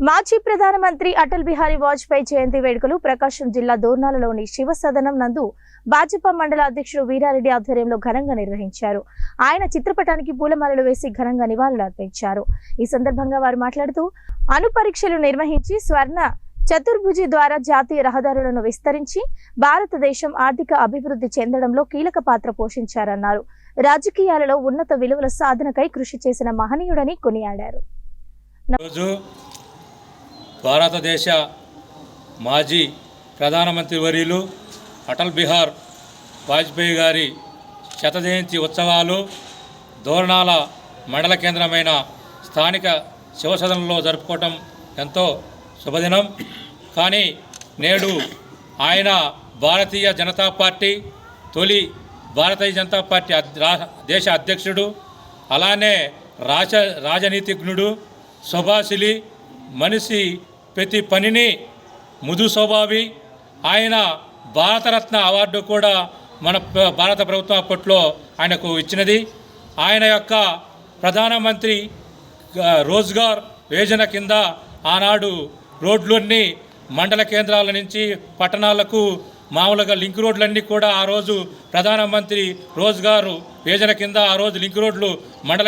మాజీ ప్రధానమంత్రి అటల్ బిహారీ వాజ్పేయి జయంతి వేడుకలు ప్రకాశం జిల్లా దోర్నాలలోని శివ సదనం నందు భాజపా మండల అధ్యక్షుడు వీరారెడ్డి ఆధ్వర్యంలో ఘనంగా నిర్వహించారు. ఆయన చిత్రపటానికి పూలమాలలు వేసి ఘనంగా నివాళులర్పించారు. ఈ సందర్భంగా వారు మాట్లాడుతూ అణు పరీక్షలు నిర్వహించి స్వర్ణ చతుర్భుజి ద్వారా జాతీయ రహదారులను విస్తరించి భారతదేశం ఆర్థిక అభివృద్ధి చెందడంలో కీలక పాత్ర పోషించారన్నారు. రాజకీయాలలో ఉన్నత విలువల సాధనకై కృషి చేసిన మహనీయుడని కొనియాడారు. భారతదేశ మాజీ ప్రధానమంత్రి వర్యులు అటల్ బిహార్ వాజ్పేయి గారి శత జయంతి ఉత్సవాలు దోర్నాల మండల కేంద్రమైన స్థానిక శివసదనంలో జరుపుకోవటం ఎంతో శుభదినం. కానీ నేడు ఆయన భారతీయ జనతా పార్టీ తొలి భారతీయ జనతా పార్టీ దేశ అధ్యక్షుడు, అలానే రాజనీతిజ్ఞుడు, శుభాశిలి మనిషి, ప్రతి పనిని ముదు స్వభావి. ఆయన భారతరత్న అవార్డు కూడా మన భారత ప్రభుత్వం అప్పట్లో ఆయనకు ఇచ్చినది. ఆయన యొక్క ప్రధానమంత్రి రోజ్గార్ యోజన కింద ఆనాడు రోడ్లన్నీ మండల కేంద్రాల నుంచి పట్టణాలకు మామూలుగా లింక్ రోడ్లన్నీ కూడా ఆ రోజు ప్రధానమంత్రి రోజ్గార్ యోజన కింద ఆ రోజు లింక్ రోడ్లు మండల